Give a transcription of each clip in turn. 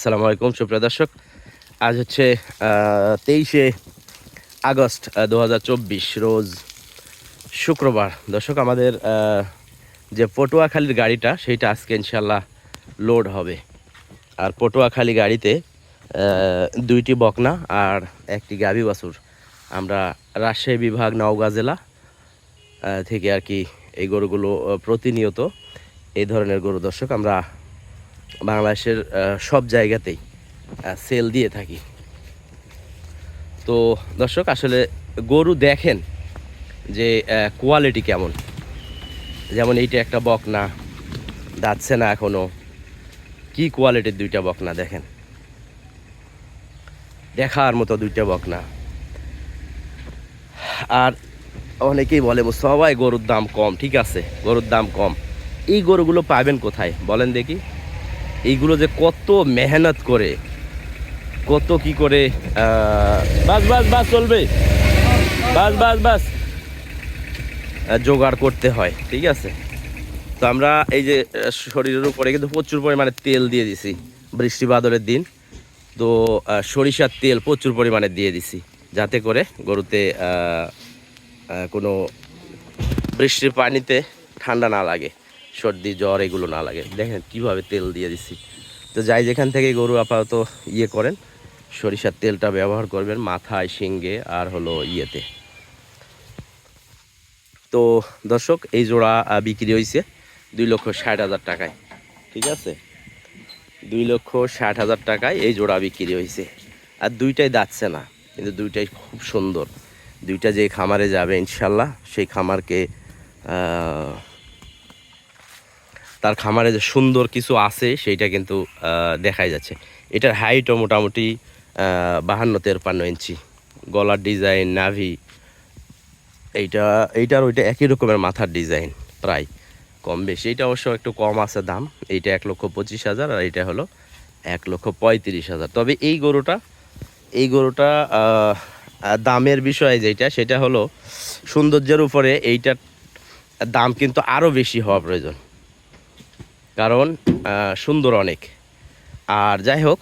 আসসালামু আলাইকুম সুপ্রিয় দর্শক। আজ হচ্ছে 23শে আগস্ট 2024 রোজ শুক্রবার। দর্শক, আমাদের যে পটুয়াখালীর গাড়িটা সেইটা আজকে ইনশাল্লাহ লোড হবে। আর পটুয়াখালী গাড়িতে দুইটি বকনা আর একটি গাভী বাছুর আমরা রাজশাহী বিভাগ নওগাঁ জেলা থেকে আর কি এই গরুগুলো প্রতিনিয়ত এই ধরনের গরু দর্শক আমরা বাংলাদেশের সব জায়গাতেই সেল দিয়ে থাকি। তো দর্শক, আসলে গরু দেখেন যে কোয়ালিটি কেমন। যেমন এইটা একটা বকনা, যাচ্ছে না এখনো, কি কোয়ালিটির দুইটা বকনা দেখেন, দেখার মতো দুইটা বকনা। আর অনেকেই বলে সবাই গরুর দাম কম, ঠিক আছে গরুর দাম কম, এই গরুগুলো পাবেন কোথায় বলেন দেখি? এইগুলো যে কত মেহনত করে, কত কি করে বাস বাস বাস চলবে, বাস বাস বাস জোগাড় করতে হয়, ঠিক আছে। তো আমরা এই যে শরীরের উপরে কিন্তু প্রচুর পরিমাণে তেল দিয়ে দিছি বৃষ্টি বাদলের দিন। তো সরিষার তেল প্রচুর পরিমাণে দিয়ে দিছি যাতে করে গরুতে কোনো বৃষ্টির পানিতে ঠান্ডা না লাগে, সর্দি জ্বর এগুলো না লাগে। দেখেন কিভাবে তেল দিয়ে দিছি। তো যাই যেখান থেকে গরু আপাতত করেন, সরিষার তেলটা ব্যবহার করবেন মাথায়, শিঙ্গে আর হলো ইয়েতে। তো দর্শক, এই জোড়া বিক্রি হয়েছে 2,60,000 টাকায়, ঠিক আছে। 2,60,000 টাকায় এই জোড়া বিক্রি হয়েছে। আর দুইটাই দাচ্ছে না, কিন্তু দুইটাই খুব সুন্দর। দুইটা যে খামারে যাবে ইনশাল্লাহ, সেই খামারকে তার খামারে যে সুন্দর কিছু আছে সেইটা কিন্তু দেখাই যাচ্ছে। এটার হাইটও মোটামুটি 52-53 ইঞ্চি, গলার ডিজাইন, নাভি, এইটার ওইটা একই রকমের মাথার ডিজাইন, প্রায় কম বেশি। এইটা অবশ্য একটু কম আছে দাম, এইটা 1,25,000 আর এইটা হলো 1,35,000। তবে এই গরুটা দামের বিষয়ে যেটা, সেটা হলো সৌন্দর্যের উপরে এইটার দাম কিন্তু আরও বেশি হওয়া প্রয়োজন, কারণ সুন্দর অনেক। আর যাই হোক,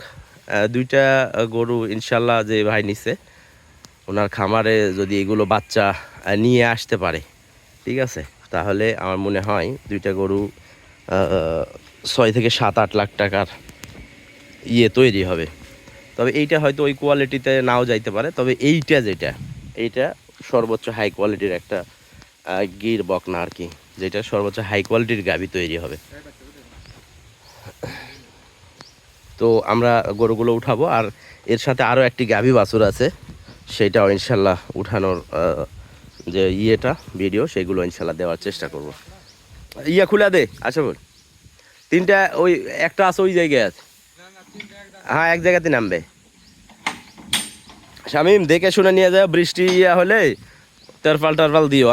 দুইটা গরু ইনশাল্লাহ যে ভাই নিছে, ওনার খামারে যদি এগুলো বাচ্চা নিয়ে আসতে পারে, ঠিক আছে, তাহলে আমার মনে হয় দুইটা গরু 6 থেকে 7-8 লাখ টাকার তৈরি হবে। তবে এইটা হয়তো ওই কোয়ালিটিতে নাও যাইতে পারে, তবে এইটা সর্বোচ্চ হাই কোয়ালিটির একটা গির বকনা আর কি, যেটা সর্বোচ্চ হাই কোয়ালিটির গাভী তৈরি হবে। তো আমরা গরুগুলো উঠাবো, আর এর সাথে আরও একটি গাভী বাছুর আছে, সেইটাও ইনশাল্লাহ উঠানোর যে ভিডিও সেগুলো ইনশাল্লাহ দেওয়ার চেষ্টা করব। খুলে দে, আচ্ছা বল। তিনটা, ওই একটা আছে ওই জায়গায় আছে, হ্যাঁ এক জায়গাতে নামবে। শামিম, দেখে শুনে নিয়ে যাও, বৃষ্টি হলে টারপাল দিও।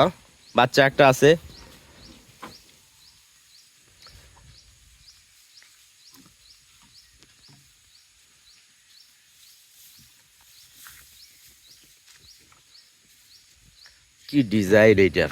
বাচ্চা একটা আছে। কি ডিজাইন এইটার!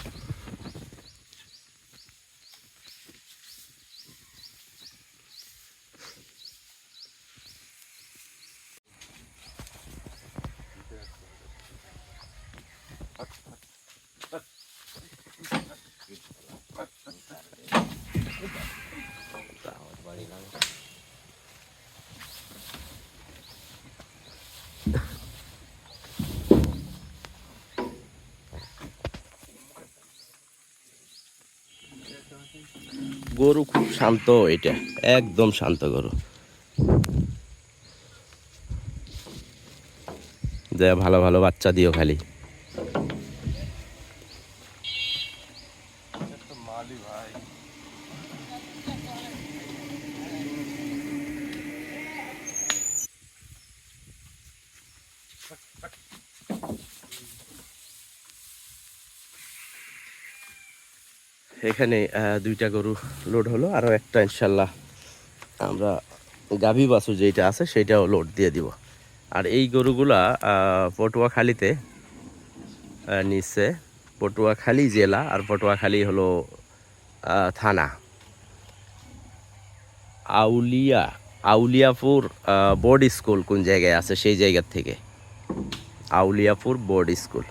গরু খুব শান্ত, এটা একদম শান্ত গরু। যা ভালো ভালো বাচ্চা দিও খালি। এখানে দুইটা গরু লোড হলো, আরও একটা ইনশাল্লাহ আমরা গাভী বাছুর যেটা আছে সেইটাও লোড দিয়ে দিব। আর এই গরুগুলা পটুয়াখালীতে নিচ্ছে, পটুয়াখালী জেলা আর পটুয়াখালী হলো থানা, আউলিয়া আউলিয়াপুর বোর্ড স্কুল কোন জায়গায় আছে সেই জায়গার থেকে। Auliapur board school.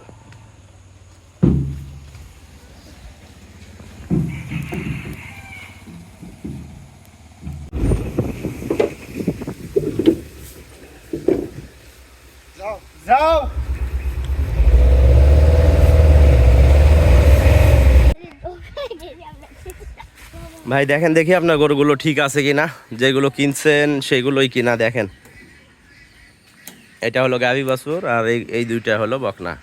যাও ভাই দেখেন দেখি আপনার গরুগুলো ঠিক আছে কিনা, যেগুলো কিনছেন সেগুলোই কিনা দেখেন। এটা হলো গাভী বাছুর আর এই এই দুইটা হলো বকনা।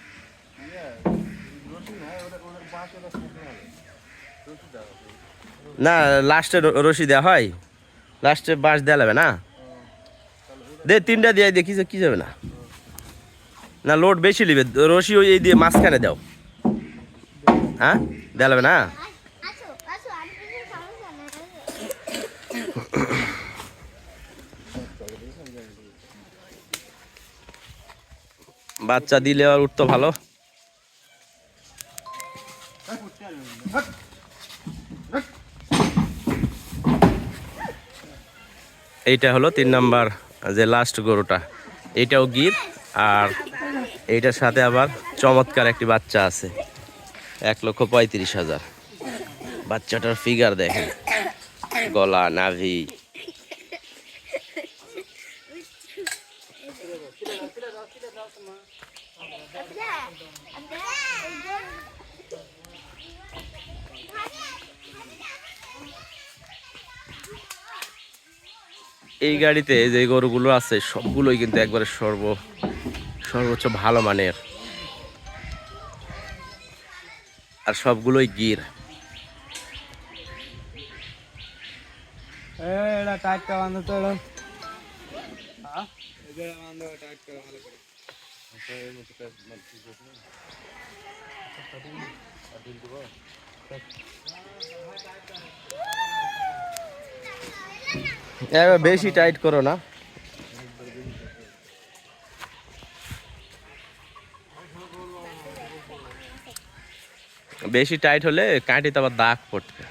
না লাস্টে রশি দেওয়া হয়, লাস্টে বাঁশ দেওয়া যাবে না, দে তিনটা দিয়ে দেখি কি যাবে না, না লোড বেশি নিবে রশি ওই এই দিয়ে মাঝখানে দাও। হ্যাঁ দেওয়া যাবে না। বাচ্চা দিলে আর উঠতো ভালো। এইটা হলো 3 নাম্বার যে লাস্ট গরুটা, এইটাও গির, আর এইটার সাথে আবার চমৎকার একটি বাচ্চা আছে, 1,35,000। বাচ্চাটার ফিগার দেখেন, গলা নাভি। এই গাড়িতে যে গরুগুলো আছে সবগুলোই কিন্তু একবারে সর্বোচ্চ ভালো মানের, আর সবগুলোই গির। এটা টাইটটা বাঁধো তো, হ্যাঁ এটা বাঁধো টাইটটা ভালো করে। বেশি টাইট করো না। বেশি টাইট হলে কাঁটিতে আবার দাগ পড়বে।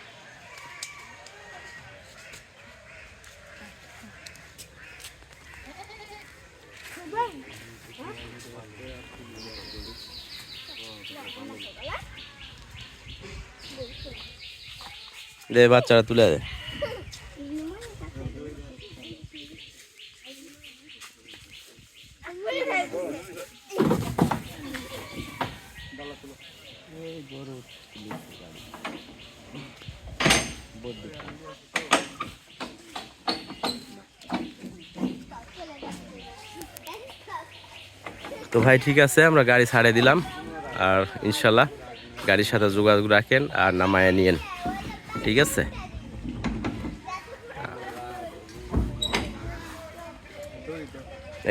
দে বাচ্চারা তুলে দে। তো ভাই ঠিক আছে, আমরা গাড়ি ছাড়ে দিলাম, আর ইনশাল্লাহ গাড়ির সাথে যোগাযোগ রাখেন আর নামায় নিয়েন, ঠিক আছে।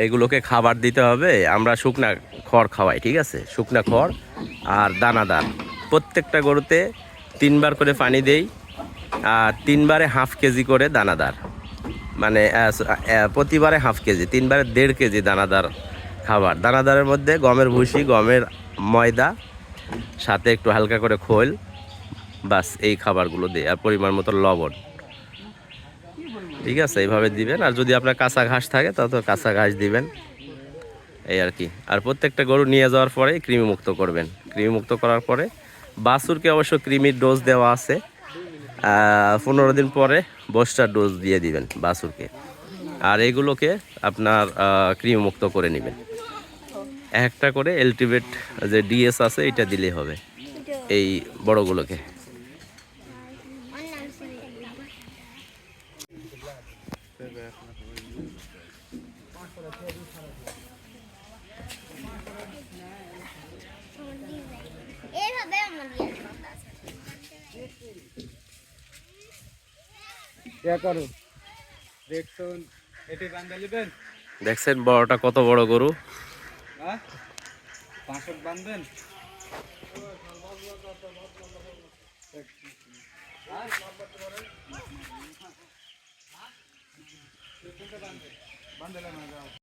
এইগুলোকে খাবার দিতে হবে, আমরা শুকনা খড় খাওয়াই, ঠিক আছে, শুকনা খড় আর দানাদার। প্রত্যেকটা গরুতে 3 বার করে পানি দেই, আর 3 বারে হাফ কেজি করে দানাদার, মানে প্রতিবারে হাফ কেজি, 3 বারে 1.5 কেজি দানাদার খাবার। দানাদারের মধ্যে গমের ভুসি, গমের ময়দা, সাথে একটু হালকা করে খোল, বাস এই খাবারগুলো দিই, আর পরিমাণ মতো লবণ, ঠিক আছে, এইভাবে দিবেন। আর যদি আপনার কাঁচা ঘাস থাকে তাহলে তো কাঁচা ঘাস দিবেন, এই আর কি। আর প্রত্যেকটা গরু নিয়ে যাওয়ার পরে কৃমিমুক্ত করবেন। কৃমিমুক্ত করার পরে বাছুরকে অবশ্য কৃমির ডোজ দেওয়া আছে, 15 দিন পরে বুস্টার ডোজ দিয়ে দিবেন বাছুরকে। আর এগুলোকে আপনার কৃমিমুক্ত করে নেবেন। একটা করে এলটিভেট যে ডিএস আছে এটা দিলেই হবে এই বড়গুলোকে। দেখছেন বড়টা কত বড় গরু, হ্যাঁ 5 বাঁধবেন।